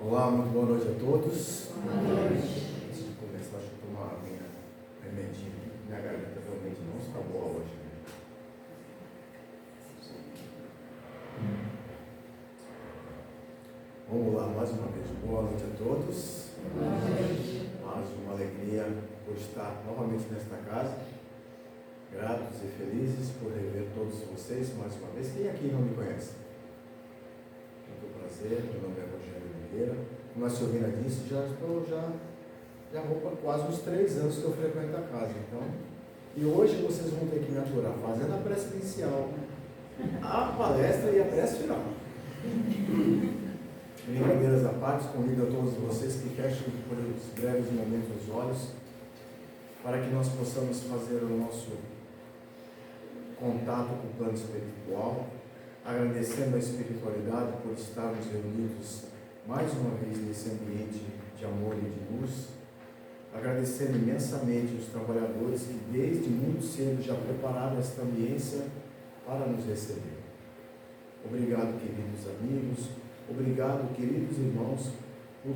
Olá, muito boa noite a todos. Boa noite. Antes de começar, deixa eu tomar uma aguinha, remedinho aqui. Minha garganta realmente não está boa hoje. Vamos lá, mais uma vez. Boa noite a todos. Boa noite. Mais uma alegria por estar novamente nesta casa. Gratos e felizes por rever todos vocês mais uma vez. Quem aqui não me conhece? Muito prazer, meu nome é Rogério Oliveira. Como a senhorina disse, já vou para quase uns 3 anos que eu frequento a casa. Então, e hoje vocês vão ter que me aturar fazendo a prece inicial, a palestra e a prece final. Brincadeiras à parte, convido a todos vocês que fechem por uns breves momentos os olhos, para que nós possamos fazer o nosso contato com o plano espiritual, agradecendo a espiritualidade por estarmos reunidos mais uma vez nesse ambiente de amor e de luz, agradecendo imensamente os trabalhadores que desde muito cedo já prepararam esta ambiência para nos receber. Obrigado, queridos amigos, obrigado, queridos irmãos, por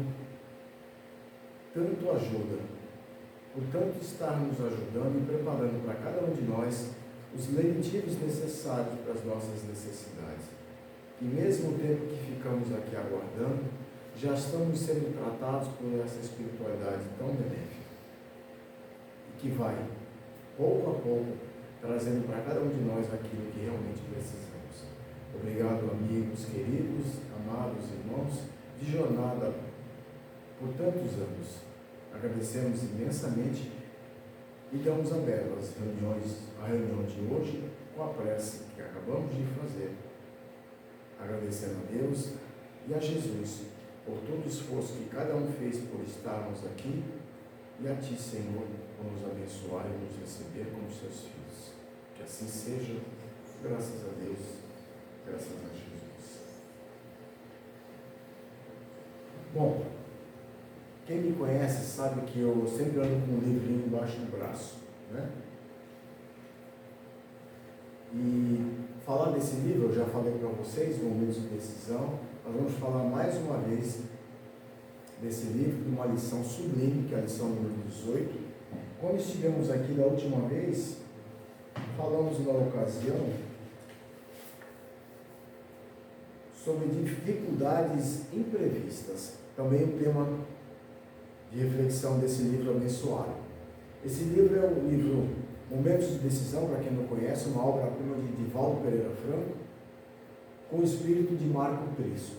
tanto ajuda, por tanto estar nos ajudando e preparando para cada um de nós os lenitivos necessários para as nossas necessidades. E mesmo o tempo que ficamos aqui aguardando, já estamos sendo tratados por essa espiritualidade tão benéfica, e que vai, pouco a pouco, trazendo para cada um de nós aquilo que realmente precisamos. Obrigado, amigos, queridos, amados irmãos, de jornada por tantos anos. Agradecemos imensamente e damos abertas a reunião de hoje com a prece que acabamos de fazer, agradecendo a Deus e a Jesus por todo o esforço que cada um fez por estarmos aqui, e a Ti, Senhor, por nos abençoar e nos receber como seus filhos. Que assim seja, graças a Deus, graças a Jesus. Bom, quem me conhece sabe que eu sempre ando com um livrinho embaixo do braço, né? E falar desse livro, eu já falei para vocês, Momentos de Decisão. Nós vamos falar mais uma vez desse livro, de uma lição sublime, que é a lição número 18. Como estivemos aqui da última vez, falamos na ocasião sobre dificuldades imprevistas, também o tema de reflexão desse livro abençoado. Esse livro é o livro Momentos de Decisão, para quem não conhece, uma obra-prima de Divaldo Pereira Franco, com o espírito de Marco Prisco.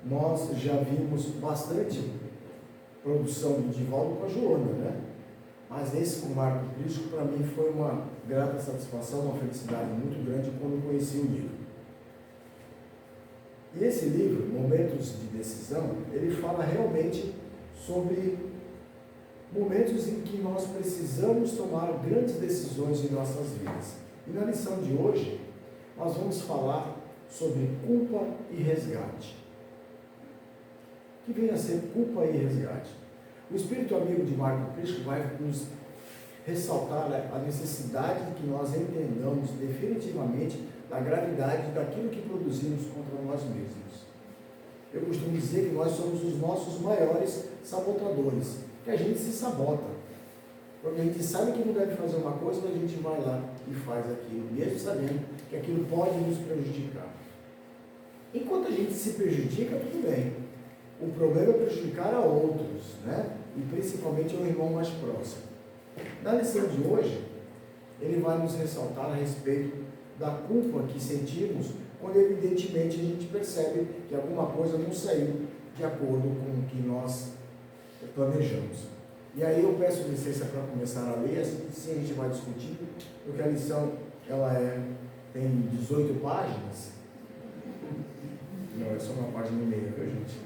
Nós já vimos bastante produção do Divaldo com a Joana, né? Mas esse com o Marco Prisco, para mim, foi uma grata satisfação, uma felicidade muito grande quando conheci o livro. E esse livro, Momentos de Decisão, ele fala realmente sobre momentos em que nós precisamos tomar grandes decisões em nossas vidas. E na lição de hoje, nós vamos falar sobre culpa e resgate. O que vem a ser culpa e resgate? O espírito amigo de Marco Prisco vai nos ressaltar a necessidade de que nós entendamos definitivamente da gravidade daquilo que produzimos contra nós mesmos. Eu costumo dizer que nós somos os nossos maiores sabotadores, que a gente se sabota, porque a gente sabe que não deve fazer uma coisa, mas a gente vai lá e faz aquilo, mesmo sabendo que aquilo pode nos prejudicar. Enquanto a gente se prejudica, tudo bem. O problema é prejudicar a outros, né? E principalmente ao irmão mais próximo. Na lição de hoje, ele vai nos ressaltar a respeito da culpa que sentimos quando evidentemente a gente percebe que alguma coisa não saiu de acordo com o que nós planejamos. E aí eu peço licença para começar a ler, assim a gente vai discutir, porque a lição tem 18 páginas. Não, é só uma página e meia, viu, gente?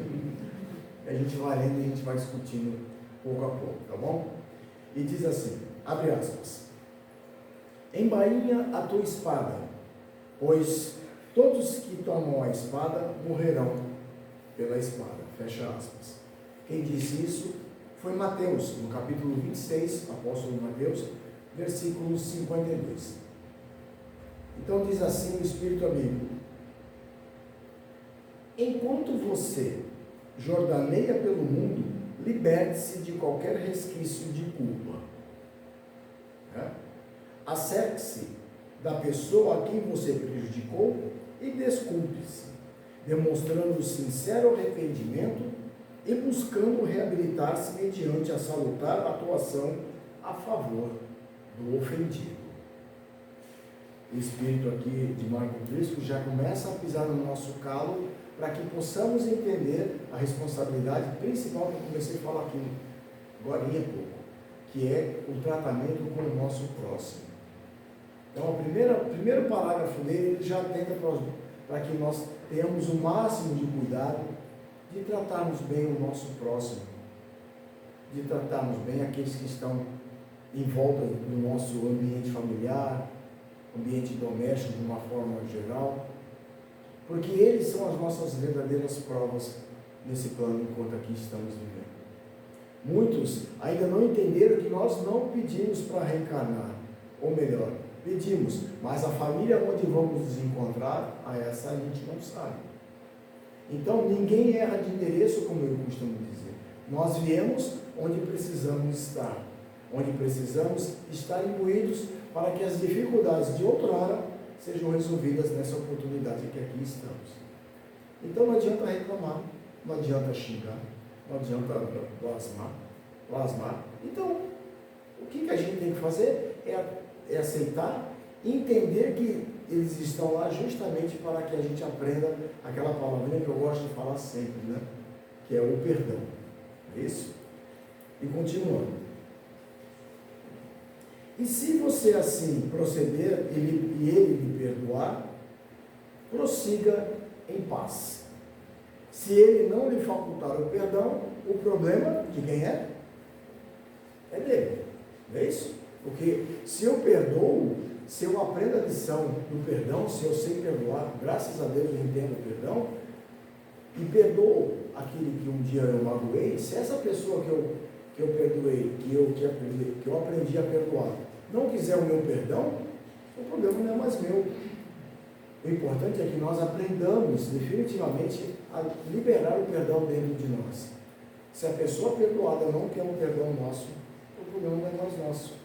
A gente vai lendo e a gente vai discutindo pouco a pouco, tá bom? E diz assim, abre aspas: embainha a tua espada, pois todos que tomam a espada morrerão pela espada. Fecha aspas. Quem disse isso foi Mateus, no capítulo 26, apóstolo Mateus, versículo 52. Então diz assim o Espírito amigo: enquanto você jordaneia pelo mundo, liberte-se de qualquer resquício de culpa. Acerte-se da pessoa a quem você prejudicou e desculpe-se, demonstrando sincero arrependimento e buscando reabilitar-se mediante a salutar atuação a favor do ofendido. O Espírito aqui de Marco Prisco já começa a pisar no nosso calo para que possamos entender a responsabilidade principal que eu comecei a falar aqui agora há pouco, que é o tratamento com o nosso próximo. Então, o primeiro parágrafo dele, ele já tenta para que nós tenhamos o máximo de cuidado de tratarmos bem o nosso próximo, de tratarmos bem aqueles que estão em volta do nosso ambiente familiar, ambiente doméstico de uma forma geral, porque eles são as nossas verdadeiras provas nesse plano enquanto aqui estamos vivendo. Muitos ainda não entenderam que nós não pedimos para reencarnar, ou melhor, pedimos, mas a família onde vamos nos encontrar, a essa a gente não sabe. Então, ninguém erra de endereço, como eu costumo dizer. Nós viemos onde precisamos estar imbuídos para que as dificuldades de outrora sejam resolvidas nessa oportunidade que aqui estamos. Então, não adianta reclamar, não adianta xingar, não adianta plasmar. Então, o que a gente tem que fazer é aceitar, entender que eles estão lá justamente para que a gente aprenda aquela palavrinha que eu gosto de falar sempre, né? Que é o perdão. É isso? E continuando. E se você assim proceder e ele lhe perdoar, prossiga em paz. Se ele não lhe facultar o perdão, o problema de quem é? É dele. Não é isso? Porque se eu perdoo, se eu aprendo a lição do perdão, se eu sei perdoar, graças a Deus eu entendo o perdão, e perdoo aquele que um dia eu magoei, se essa pessoa que eu perdoei, que eu aprendi a perdoar, não quiser o meu perdão, o problema não é mais meu. O importante é que nós aprendamos definitivamente a liberar o perdão dentro de nós. Se a pessoa perdoada não quer um perdão nosso, o problema não é mais nosso.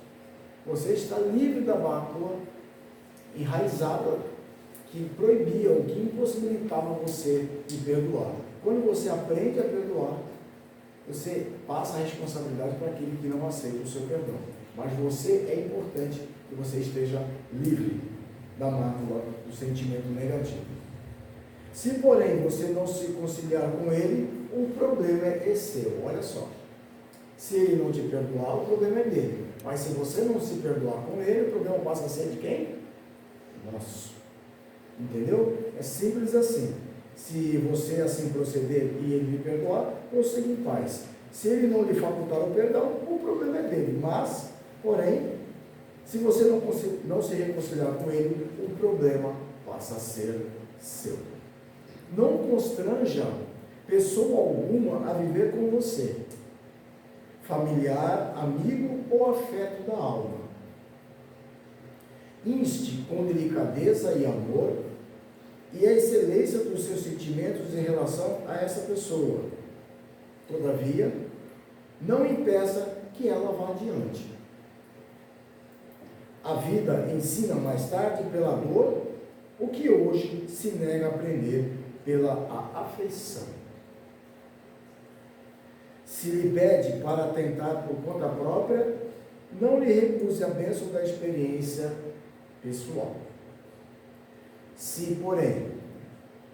Você está livre da mácula enraizada que proibia ou que impossibilitava você de perdoar. Quando você aprende a perdoar, você passa a responsabilidade para aquele que não aceita o seu perdão. Mas você é importante que você esteja livre da mácula do sentimento negativo. Se, porém, você não se conciliar com ele, o problema é seu. Olha só. Se ele não te perdoar, o problema é dele. Mas se você não se perdoar com ele, o problema passa a ser de quem? Nosso. Entendeu? É simples assim. Se você assim proceder e ele lhe perdoar, prossiga em paz. Se ele não lhe facultar o perdão, o problema é dele. Mas, porém, se você não se reconciliar com ele, o problema passa a ser seu. Não constranja pessoa alguma a viver com você, familiar, amigo ou afeto da alma. Inste com delicadeza e amor e a excelência dos seus sentimentos em relação a essa pessoa. Todavia, não impeça que ela vá adiante. A vida ensina mais tarde pela dor o que hoje se nega a aprender pela afeição. Se lhe pede para tentar por conta própria, não lhe recuse a bênção da experiência pessoal. Se, porém,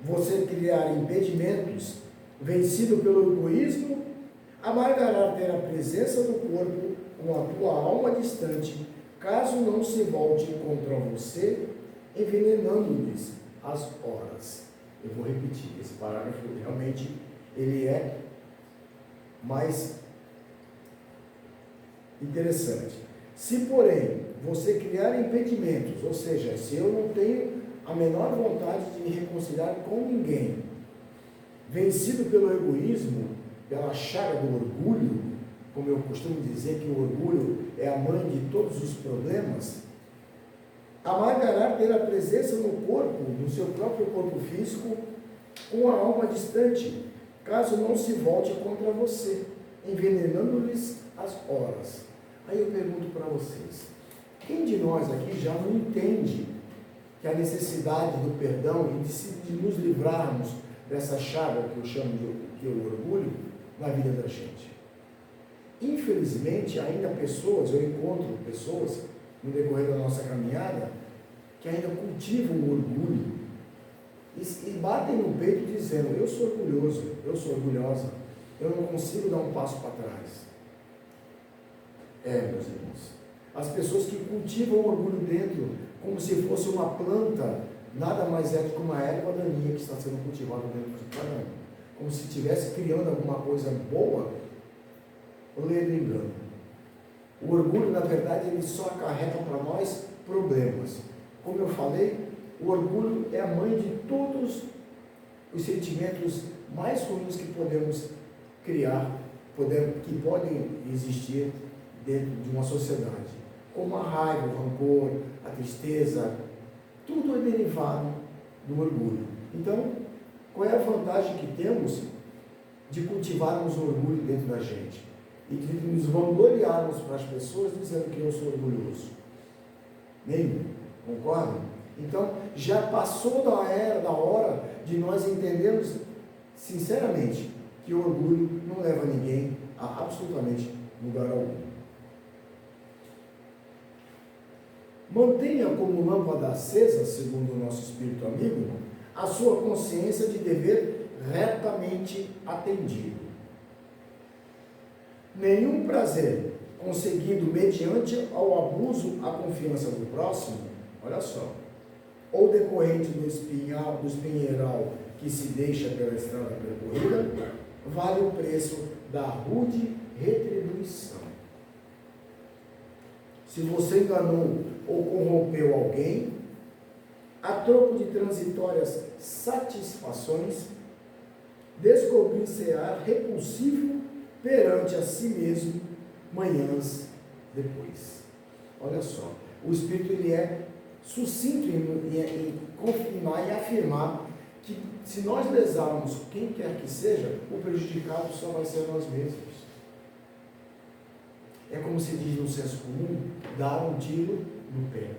você criar impedimentos, vencido pelo egoísmo, amargará ter a presença do corpo com a tua alma distante, caso não se volte contra você, envenenando-lhes as horas. Eu vou repetir, esse parágrafo realmente ele é mais interessante. Se, porém, você criar impedimentos, ou seja, se eu não tenho a menor vontade de me reconciliar com ninguém, vencido pelo egoísmo, pela chaga do orgulho, como eu costumo dizer que o orgulho é a mãe de todos os problemas, amargará ter a presença no corpo, no seu próprio corpo físico, com a alma distante, caso não se volte contra você, envenenando-lhes as horas. Aí eu pergunto para vocês, quem de nós aqui já não entende que a necessidade do perdão e de nos livrarmos dessa chaga que eu chamo de o orgulho na vida da gente? Infelizmente, ainda eu encontro pessoas no decorrer da nossa caminhada que ainda cultivam o orgulho e batem no peito dizendo: eu sou orgulhoso, eu sou orgulhosa, eu não consigo dar um passo para trás. Meus irmãos, as pessoas que cultivam o orgulho dentro como se fosse uma planta, nada mais é do que uma erva daninha que está sendo cultivada dentro de cada um, como se estivesse criando alguma coisa boa, ledo engano. O orgulho, na verdade, ele só acarreta para nós problemas. Como eu falei, o orgulho é a mãe de todos os sentimentos mais ruins que podemos criar, que podem existir dentro de uma sociedade, como a raiva, o rancor, a tristeza, tudo é derivado do orgulho. Então, qual é a vantagem que temos de cultivarmos o orgulho dentro da gente e de nos vangloriarmos para as pessoas dizendo que eu sou orgulhoso? Nenhum, concordam? Então, já passou da hora de nós entendermos sinceramente que o orgulho não leva ninguém a absolutamente lugar algum. Mantenha como lâmpada acesa, segundo o nosso espírito amigo, a sua consciência de dever retamente atendido. Nenhum prazer conseguido mediante ao abuso à confiança do próximo, olha só, ou decorrente do espinheiral que se deixa pela estrada percorrida, vale o preço da rude retribuição. Se você enganou ou corrompeu alguém, a troco de transitórias satisfações, descobrir-se-á repulsivo perante a si mesmo manhãs depois. Olha só, o Espírito ele é sucinto em confirmar e afirmar que se nós lesarmos quem quer que seja, o prejudicado só vai ser nós mesmos. É como se diz no senso comum, dar um tiro no pé.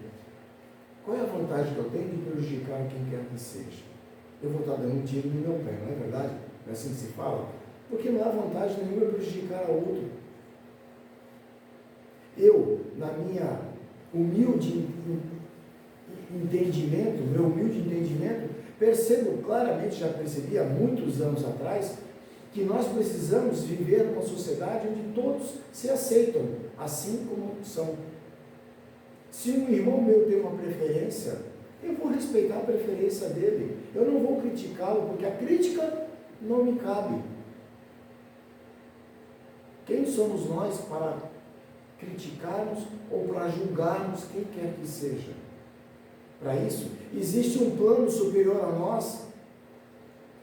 Qual é a vantagem que eu tenho de prejudicar quem quer que seja? Eu vou estar dando um tiro no meu pé, não é verdade? Não é assim que se fala? Porque não há vantagem nenhuma prejudicar a outro. Eu, na minha humilde entendimento, meu humilde entendimento, percebo claramente, já percebi há muitos anos atrás, que nós precisamos viver numa sociedade onde todos se aceitam, assim como são. Se um irmão meu tem uma preferência, eu vou respeitar a preferência dele. Eu não vou criticá-lo, porque a crítica não me cabe. Quem somos nós para criticarmos ou para julgarmos quem quer que seja? Para isso, existe um plano superior a nós,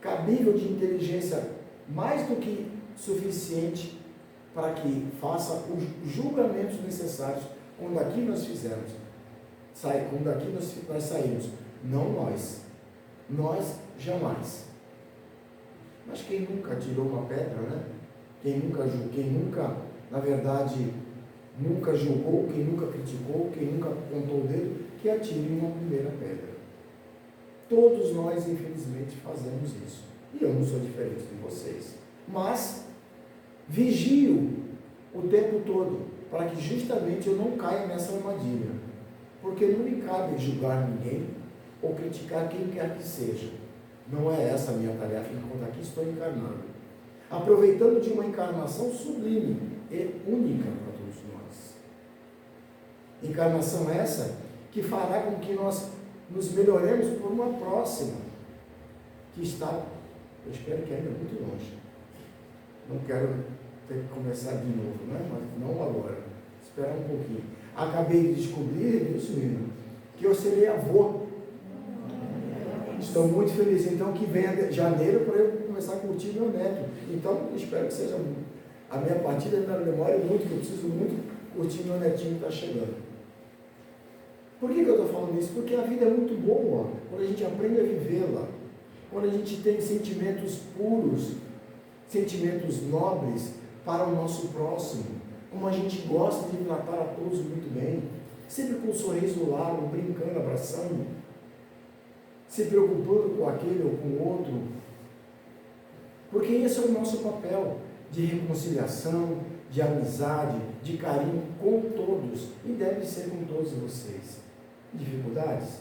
cabível de inteligência mais do que suficiente para que faça os julgamentos necessários quando aqui nós fizermos, quando aqui nós saímos, não nós jamais. Mas quem nunca tirou uma pedra, né? Quem nunca, na verdade, nunca julgou, quem nunca criticou, quem nunca apontou o dedo, que atire uma primeira pedra. Todos nós, infelizmente, fazemos isso. E eu não sou diferente de vocês. Mas vigio o tempo todo, para que justamente eu não caia nessa armadilha. Porque não me cabe julgar ninguém ou criticar quem quer que seja. Não é essa a minha tarefa, enquanto aqui estou encarnando. Aproveitando de uma encarnação sublime e única para todos nós. Encarnação essa que fará com que nós nos melhoremos por uma próxima, que está, eu espero que ainda muito longe. Não quero ter que começar de novo, né? Mas não agora. Espera um pouquinho. Acabei de descobrir, isso mesmo, que eu serei avô. Estou muito feliz. Então, que venha janeiro para eu começar a curtir meu neto. Então, espero que seja a minha partida, me demore muito, que eu preciso muito curtir meu netinho que está chegando. Por que eu estou falando isso? Porque a vida é muito boa quando a gente aprende a vivê-la, quando a gente tem sentimentos puros, sentimentos nobres para o nosso próximo, como a gente gosta de tratar a todos muito bem, sempre com um sorriso largo, brincando, abraçando, se preocupando com aquele ou com o outro, porque esse é o nosso papel de reconciliação, de amizade, de carinho com todos, e deve ser com todos vocês. Dificuldades?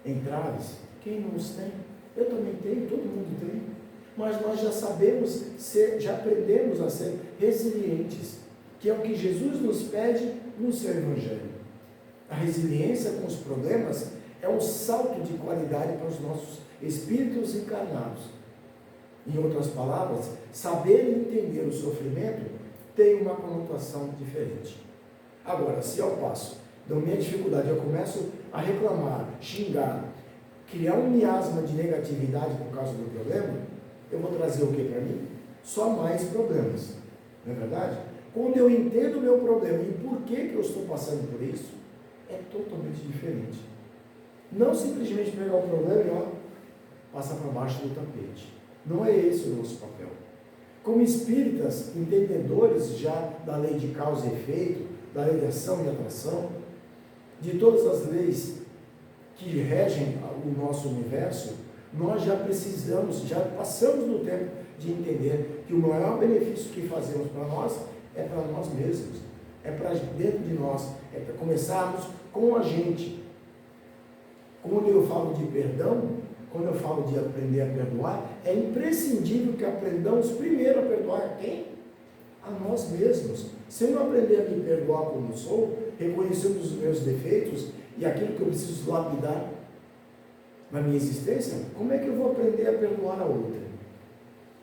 Entraves? Quem não os tem? Eu também tenho, todo mundo tem, mas nós já sabemos já aprendemos a ser resilientes, que é o que Jesus nos pede no seu Evangelho. A resiliência com os problemas é um salto de qualidade para os nossos espíritos encarnados. Em outras palavras, saber entender o sofrimento tem uma conotação diferente. Agora, se ao passo da minha dificuldade eu começo a reclamar, xingar, criar um miasma de negatividade por causa do problema, eu vou trazer o que para mim? Só mais problemas. Não é verdade? Quando eu entendo o meu problema e por que eu estou passando por isso, é totalmente diferente. Não simplesmente pegar o problema e passar para baixo do tapete. Não é esse o nosso papel. Como espíritas, entendedores já da lei de causa e efeito, da lei de ação e atração, de todas as leis que regem o nosso universo, nós já precisamos, já passamos no tempo de entender que o maior benefício que fazemos para nós é para nós mesmos, é para dentro de nós, é para começarmos com a gente. Quando eu falo de perdão, quando eu falo de aprender a perdoar, é imprescindível que aprendamos primeiro a perdoar quem? A nós mesmos. Se eu não aprender a me perdoar como sou, reconhecendo os meus defeitos e aquilo que eu preciso lapidar na minha existência, como é que eu vou aprender a perdoar a outra?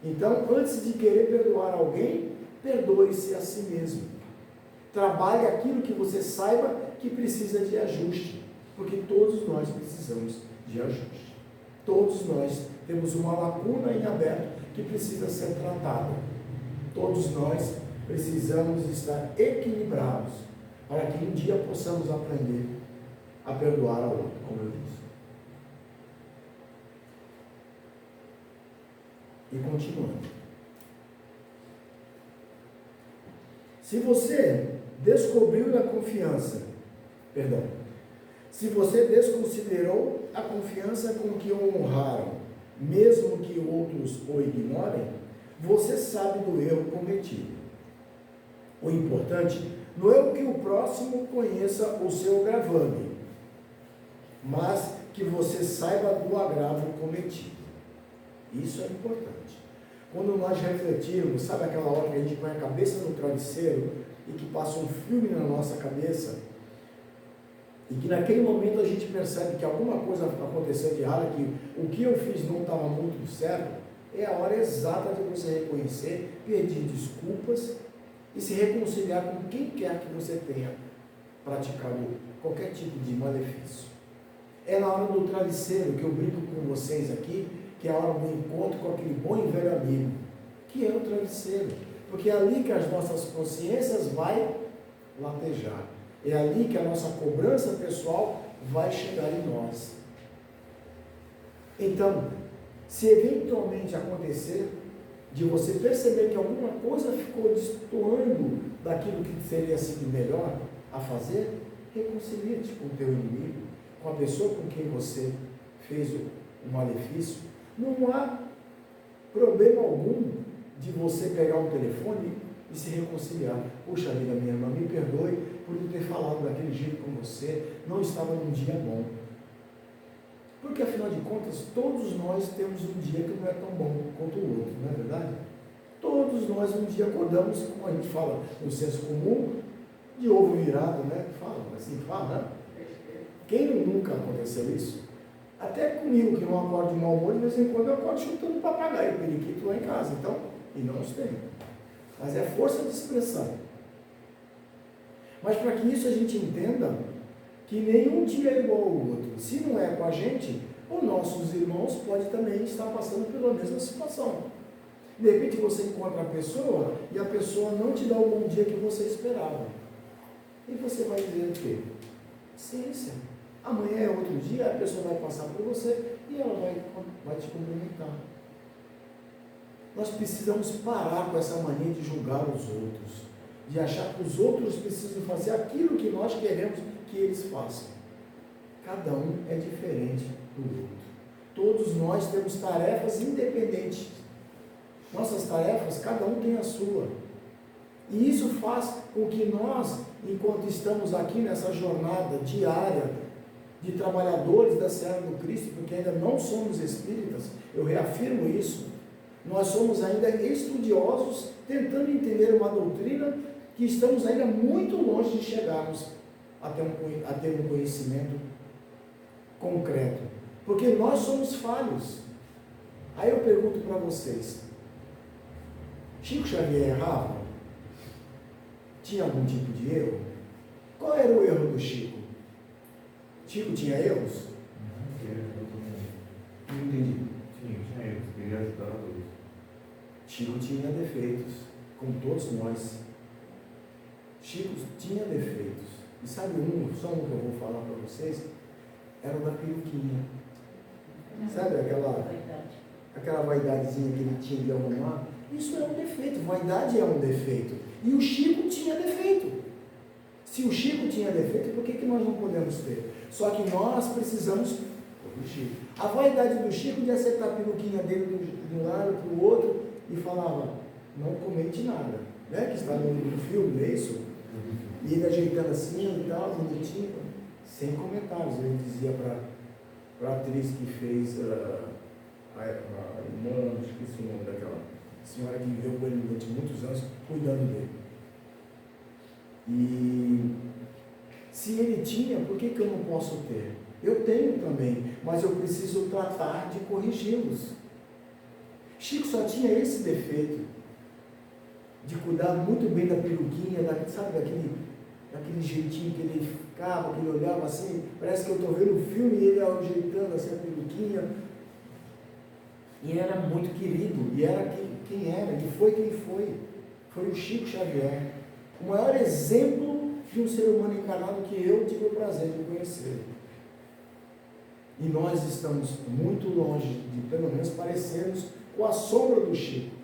Então, antes de querer perdoar alguém, perdoe-se a si mesmo. Trabalhe aquilo que você saiba que precisa de ajuste, porque todos nós precisamos de ajuste. Todos nós temos uma lacuna em aberto que precisa ser tratada. Todos nós precisamos estar equilibrados para que um dia possamos aprender a perdoar ao outro, como eu disse. E continuando. Se você descobriu na confiança, se você desconsiderou a confiança com que o honraram, mesmo que outros o ignorem, você sabe do erro cometido. O importante não é o que o próximo conheça o seu gravame, mas que você saiba do agravo cometido. Isso é importante. Quando nós refletirmos, sabe aquela hora que a gente põe a cabeça no travesseiro e que passa um filme na nossa cabeça, e que naquele momento a gente percebe que alguma coisa aconteceu de errado, que o que eu fiz não estava muito certo, é a hora exata de você reconhecer, pedir desculpas e se reconciliar com quem quer que você tenha praticado qualquer tipo de malefício. É na hora do travesseiro que eu brinco com vocês aqui, que é a hora do encontro com aquele bom e velho amigo, que é o travesseiro, porque é ali que as nossas consciências vai latejar. É ali que a nossa cobrança pessoal vai chegar em nós. Então, se eventualmente acontecer de você perceber que alguma coisa ficou destoando daquilo que seria sido melhor a fazer, reconcilie-te com o teu inimigo, com a pessoa com quem você fez o malefício. Não há problema algum de você pegar um telefone e se reconciliar. Puxa vida, minha irmã, me perdoe por não ter falado daquele jeito com você, não estava num dia bom. Porque afinal de contas, todos nós temos um dia que não é tão bom quanto o outro, não é verdade? Todos nós um dia acordamos, como a gente fala no senso comum, de ovo virado, né? Fala, né? Quem nunca aconteceu isso? Até comigo, que não acordo de mau humor, de vez em quando eu acordo chutando papagaio, periquito lá em casa, então, e não os tenho. Mas é força de expressão. Mas para que isso a gente entenda que nenhum dia é igual ao outro. Se não é com a gente, os nossos irmãos podem também estar passando pela mesma situação. De repente você encontra a pessoa e a pessoa não te dá o bom dia que você esperava. E você vai dizer o quê? Ciência. Amanhã é outro dia, a pessoa vai passar por você e ela vai te cumprimentar. Nós precisamos parar com essa mania de julgar os outros, de achar que os outros precisam fazer aquilo que nós queremos que eles façam. Cada um é diferente do outro. Todos nós temos tarefas independentes. Nossas tarefas, cada um tem a sua. E isso faz com que nós, enquanto estamos aqui nessa jornada diária de trabalhadores da Seara do Cristo, porque ainda não somos espíritas, eu reafirmo isso, nós somos ainda estudiosos, tentando entender uma doutrina que estamos ainda muito longe de chegarmos a ter um conhecimento concreto. Porque nós somos falhos. Aí eu pergunto para vocês, Chico Xavier errava? Tinha algum tipo de erro? Qual era o erro do Chico? Chico tinha erros? Não entendi. Tinha erros, queria ajudar a todos. Chico tinha defeitos, como todos nós. Chico tinha defeitos. E sabe só um que eu vou falar para vocês? Era o da peruquinha. Sabe aquela vaidadezinha que ele tinha de arrumar? Isso é um defeito, vaidade é um defeito. E o Chico tinha defeito. Se o Chico tinha defeito, por que nós não podemos ter? Só que nós precisamos corrigir. A vaidade do Chico de acertar a peruquinha dele de um lado para o outro e falava, não comente nada. Né? Que está no filme, não é isso? E ele ajeitando assim e tal, bonitinho, sem comentários. Ele dizia para a atriz que fez a irmã, esqueci o nome daquela senhora que viveu com ele durante muitos anos, cuidando dele. E se ele tinha, por que eu não posso ter? Eu tenho também, mas eu preciso tratar de corrigi-los. Chico só tinha esse defeito, de cuidar muito bem da peruquinha, sabe, daquele jeitinho que ele ficava, que ele olhava assim, parece que eu estou vendo um filme e ele ajeitando assim a peruquinha. E ele era muito querido, e era quem era, e foi quem foi. Foi o Chico Xavier, o maior exemplo de um ser humano encarnado que eu tive o prazer de conhecer. E nós estamos muito longe de, pelo menos, parecermos com a sombra do Chico.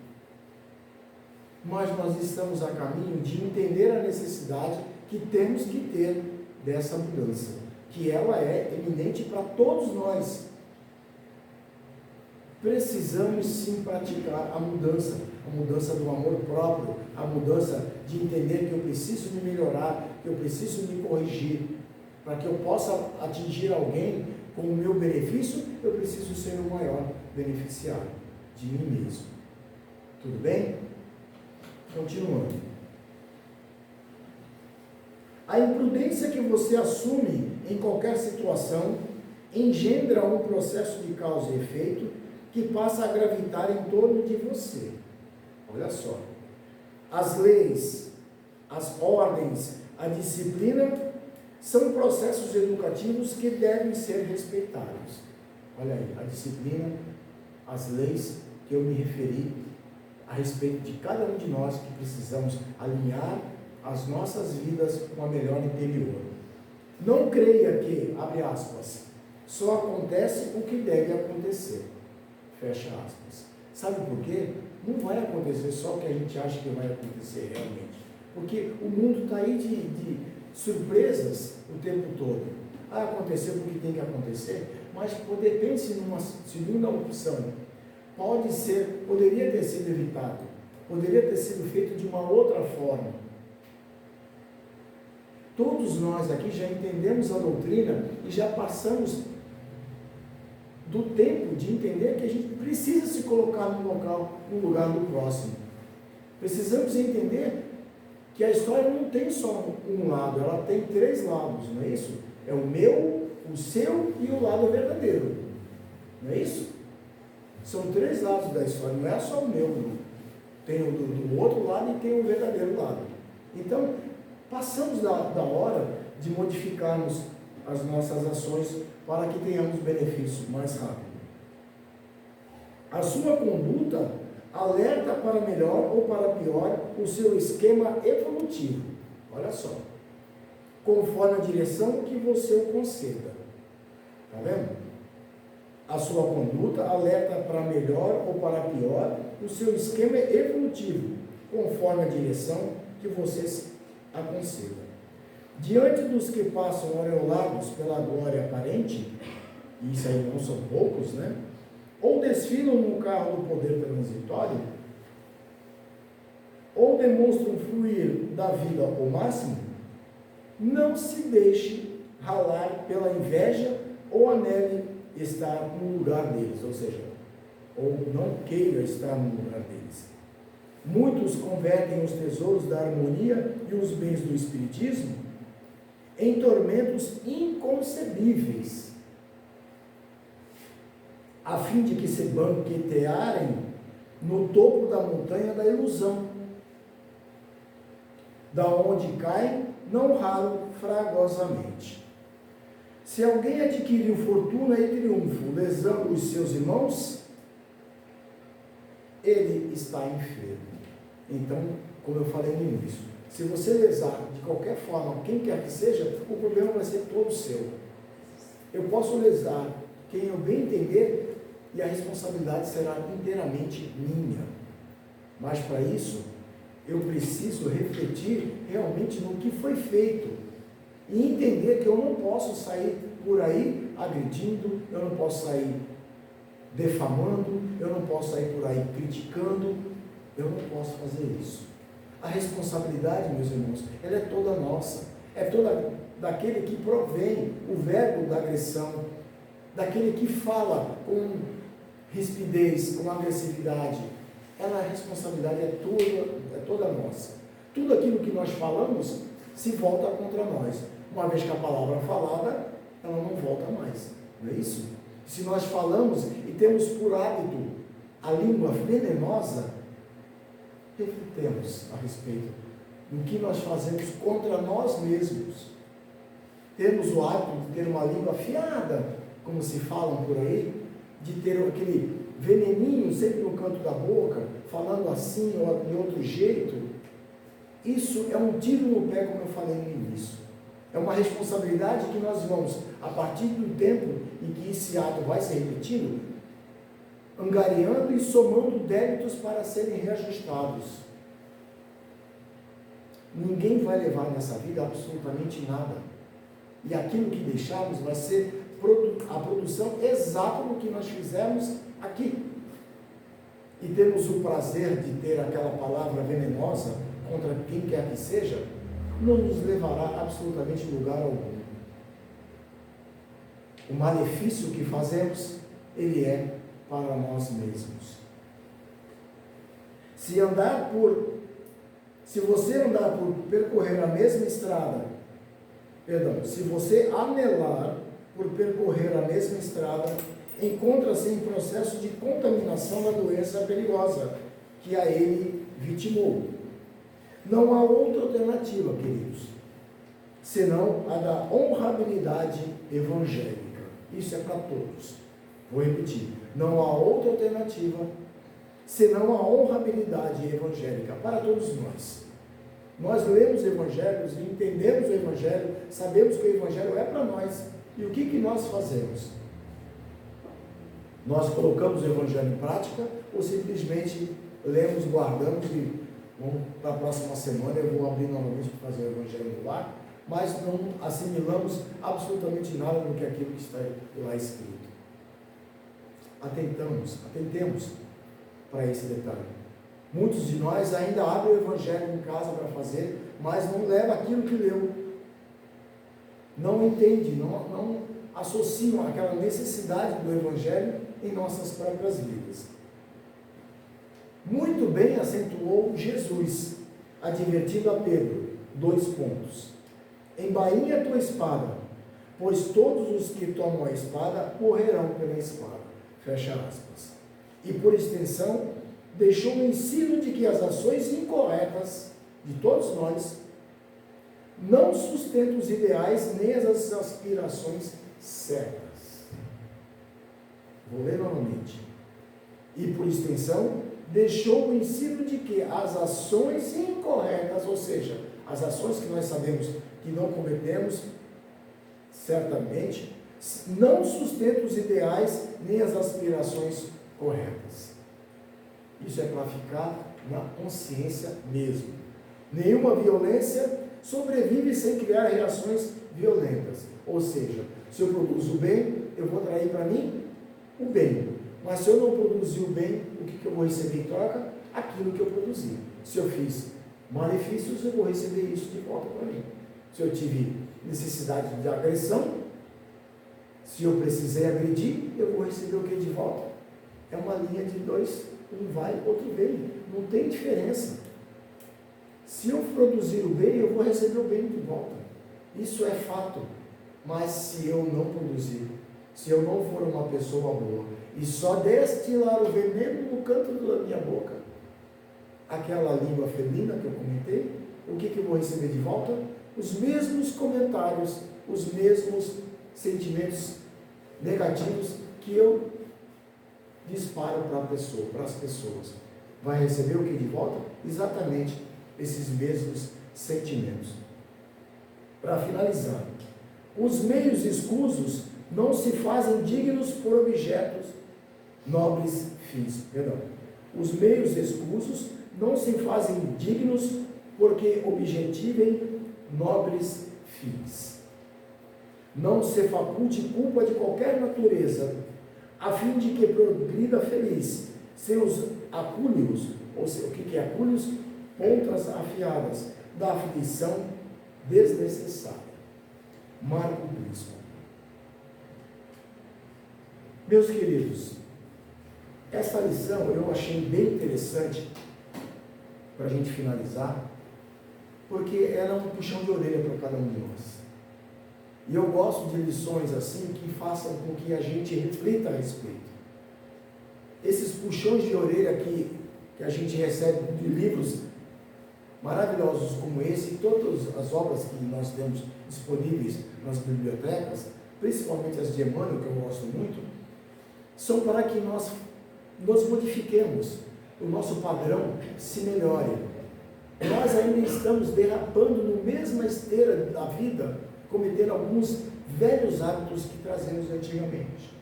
Mas nós estamos a caminho de entender a necessidade que temos que ter dessa mudança, que ela é eminente para todos nós. Precisamos sim praticar a mudança do amor próprio, a mudança de entender que eu preciso me melhorar, que eu preciso me corrigir. Para que eu possa atingir alguém com o meu benefício, eu preciso ser o maior beneficiário de mim mesmo. Tudo bem? Continuando. A imprudência que você assume em qualquer situação engendra um processo de causa e efeito que passa a gravitar em torno de você. Olha só. As leis, as ordens, a disciplina são processos educativos que devem ser respeitados. Olha aí, a disciplina, as leis que eu me referi a respeito de cada um de nós que precisamos alinhar as nossas vidas com a melhor interior. Não creia que, abre aspas, só acontece o que deve acontecer. Fecha aspas. Sabe por quê? Não vai acontecer só o que a gente acha que vai acontecer realmente. Porque o mundo está aí de surpresas o tempo todo. Aconteceu porque tem que acontecer, mas pense numa segunda opção. Poderia ter sido evitado, poderia ter sido feito de uma outra forma. Todos nós aqui já entendemos a doutrina e já passamos do tempo de entender que a gente precisa se colocar no lugar do próximo. Precisamos entender que a história não tem só um lado, ela tem 3 lados, não é isso? É o meu, o seu e o lado verdadeiro. Não é isso? São 3 lados da história, não é só o meu. Não. Tem o do outro lado e tem o verdadeiro lado. Então, passamos da hora de modificarmos as nossas ações para que tenhamos benefício mais rápido. A sua conduta alerta para melhor ou para pior o seu esquema evolutivo. Olha só. Conforme a direção que você o conceda. Está vendo? A sua conduta alerta para melhor ou para pior o seu esquema evolutivo, conforme a direção que vocês aconselham. Diante dos que passam aureolados pela glória aparente, e isso aí não são poucos, né? Ou desfilam no carro do poder transitório, ou demonstram fluir da vida ao máximo, não se deixe ralar pela inveja ou anele estar no lugar deles, ou seja, ou não queira estar no lugar deles. Muitos convertem os tesouros da harmonia e os bens do espiritismo em tormentos inconcebíveis, a fim de que se banquetearem no topo da montanha da ilusão, da onde caem, não raro, fragosamente. Se alguém adquiriu fortuna e triunfo, lesando os seus irmãos, ele está enfermo. Então, como eu falei no início, se você lesar de qualquer forma, quem quer que seja, o problema vai ser todo seu. Eu posso lesar quem eu bem entender e a responsabilidade será inteiramente minha. Mas para isso, eu preciso refletir realmente no que foi feito e entender que eu não posso sair por aí agredindo, eu não posso sair defamando, eu não posso sair por aí criticando, eu não posso fazer isso. A responsabilidade, meus irmãos, ela é toda nossa, é toda daquele que provém o verbo da agressão, daquele que fala com rispidez, com agressividade. A responsabilidade é toda nossa. Tudo aquilo que nós falamos se volta contra nós. Uma vez que a palavra falada, ela não volta mais. Não é isso? Se nós falamos e temos por hábito a língua venenosa, refletemos a respeito do que nós fazemos contra nós mesmos. Temos o hábito de ter uma língua afiada, como se falam por aí, de ter aquele veneninho sempre no canto da boca, falando assim ou de outro jeito. Isso é um tiro no pé, como eu falei no início. É uma responsabilidade que nós vamos, a partir do tempo em que esse ato vai ser repetido, angariando e somando débitos para serem reajustados. Ninguém vai levar nessa vida absolutamente nada. E aquilo que deixarmos vai ser a produção exata do que nós fizemos aqui. E temos o prazer de ter aquela palavra venenosa contra quem quer que seja, não nos levará absolutamente lugar algum. O malefício que fazemos, ele é para nós mesmos. Se você andar por percorrer a mesma estrada, se você anelar por percorrer a mesma estrada, encontra-se em processo de contaminação da doença perigosa que a ele vitimou. Não há outra alternativa, queridos, senão a da honrabilidade evangélica. Isso é para todos. Vou repetir. Não há outra alternativa senão a honrabilidade evangélica para todos nós. Nós lemos evangelhos e entendemos o evangelho, sabemos que o evangelho é para nós. E o que nós fazemos? Nós colocamos o evangelho em prática ou simplesmente lemos, guardamos e para a próxima semana eu vou abrir novamente para fazer o evangelho no lar, mas não assimilamos absolutamente nada do que aquilo que está lá escrito. Atentemos para esse detalhe. Muitos de nós ainda abrem o evangelho em casa para fazer, mas não leva aquilo que leu. Não entende, não associam aquela necessidade do evangelho em nossas próprias vidas. Muito bem acentuou Jesus, advertindo a Pedro, 2 pontos. Embainha a tua espada, pois todos os que tomam a espada morrerão pela espada. Fecha aspas. E por extensão, deixou o ensino de que as ações incorretas de todos nós não sustentam os ideais nem as aspirações certas. Vou ler novamente. E por extensão, deixou o ensino de que as ações incorretas, ou seja, as ações que nós sabemos que não cometemos, certamente, não sustentam os ideais nem as aspirações corretas. Isso é para ficar na consciência mesmo. Nenhuma violência sobrevive sem criar reações violentas. Ou seja, se eu produzo o bem, eu vou atrair para mim o bem. Mas se eu não produzir o bem, o que eu vou receber em troca? Aquilo que eu produzi. Se eu fiz malefícios, eu vou receber isso de volta para mim. Se eu tive necessidade de agressão, se eu precisei agredir, eu vou receber o que de volta? É uma linha de dois, um vai, outro vem. Não tem diferença. Se eu produzir o bem, eu vou receber o bem de volta. Isso é fato. Mas se eu não produzir, se eu não for uma pessoa boa, e só destilar o veneno no canto da minha boca, aquela língua felina que eu comentei, o que eu vou receber de volta? Os mesmos comentários, os mesmos sentimentos negativos que eu disparo para as pessoas. Vai receber o que de volta? Exatamente esses mesmos sentimentos. Para finalizar, os meios escusos não se fazem dignos por objetos nobres fins. Perdão. Os meios escusos não se fazem dignos porque objetivem nobres fins. Não se faculte culpa de qualquer natureza, a fim de que progrida feliz, seus acúlios, ou seja, o que é acúlios? Pontas afiadas da aflição desnecessária. Marco Prisco. Meus queridos, essa lição eu achei bem interessante para a gente finalizar, porque ela é um puxão de orelha para cada um de nós. E eu gosto de lições assim que façam com que a gente reflita a respeito. Esses puxões de orelha que a gente recebe de livros maravilhosos como esse, e todas as obras que nós temos disponíveis nas bibliotecas, principalmente as de Emmanuel, que eu gosto muito, são para que nós nos modifiquemos, o nosso padrão se melhore. Nós ainda estamos derrapando na mesma esteira da vida, cometendo alguns velhos hábitos que trazemos antigamente.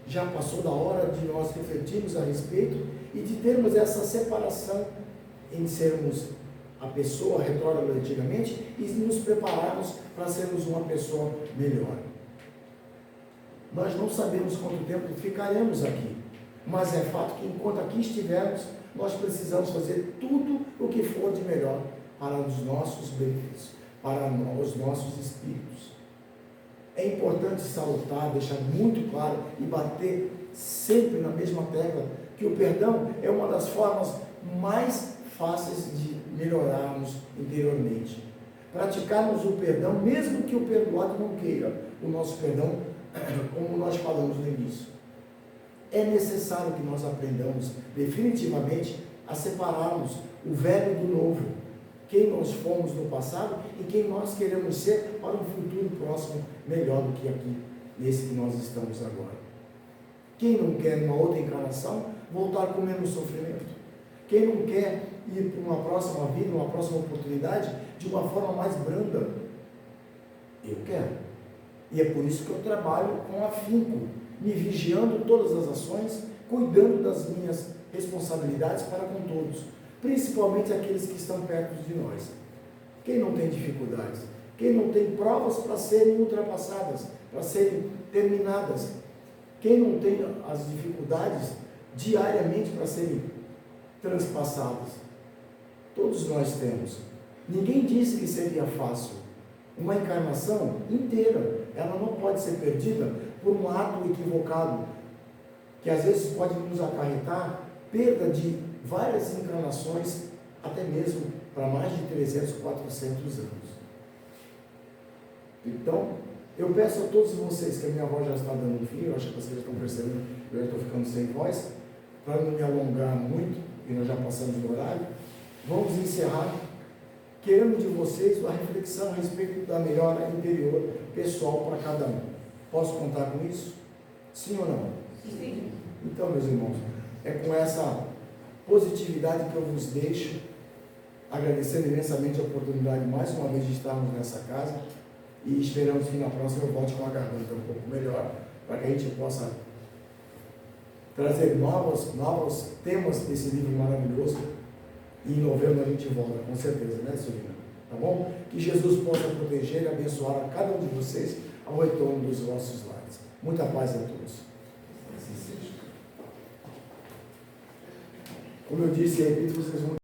Já passou da hora de nós refletirmos a respeito e de termos essa separação em sermos a pessoa retrógrada antigamente e nos prepararmos para sermos uma pessoa melhor. Nós não sabemos quanto tempo ficaremos aqui, mas é fato que enquanto aqui estivermos, nós precisamos fazer tudo o que for de melhor para os nossos benefícios, para os nossos espíritos. É importante salutar, deixar muito claro e bater sempre na mesma tecla que o perdão é uma das formas mais fáceis de melhorarmos interiormente. Praticarmos o perdão, mesmo que o perdoado não queira o nosso perdão, como nós falamos no início. É necessário que nós aprendamos definitivamente a separarmos o velho do novo, quem nós fomos no passado e quem nós queremos ser para um futuro próximo melhor do que aqui, nesse que nós estamos agora. Quem não quer, numa outra encarnação, voltar com menos sofrimento? Quem não quer ir para uma próxima vida, uma próxima oportunidade, de uma forma mais branda? Eu quero. E é por isso que eu trabalho com afinco, me vigiando todas as ações, cuidando das minhas responsabilidades para com todos, principalmente aqueles que estão perto de nós. Quem não tem dificuldades? Quem não tem provas para serem ultrapassadas, para serem terminadas? Quem não tem as dificuldades diariamente para serem transpassadas? Todos nós temos. Ninguém disse que seria fácil. Uma encarnação inteira, ela não pode ser perdida por um ato equivocado, que às vezes pode nos acarretar perda de várias encarnações, até mesmo para mais de 300, 400 anos. Então, eu peço a todos vocês, que a minha voz já está dando fim, eu acho que vocês já estão percebendo, eu já estou ficando sem voz, para não me alongar muito, e nós já passamos do horário, vamos encerrar querendo de vocês a reflexão a respeito da melhora interior pessoal para cada um. Posso contar com isso? Sim ou não? Sim. Então, meus irmãos, é com essa positividade que eu vos deixo, agradecendo imensamente a oportunidade mais uma vez de estarmos nessa casa e esperamos que na próxima eu volte com a garganta um pouco melhor, para que a gente possa trazer novos temas desse livro maravilhoso. E em novembro a gente volta, com certeza, né, Silvina? Tá bom? Que Jesus possa proteger e abençoar a cada um de vocês ao retorno dos vossos lares. Muita paz a todos. Assim seja. Como eu disse, repito, vocês vão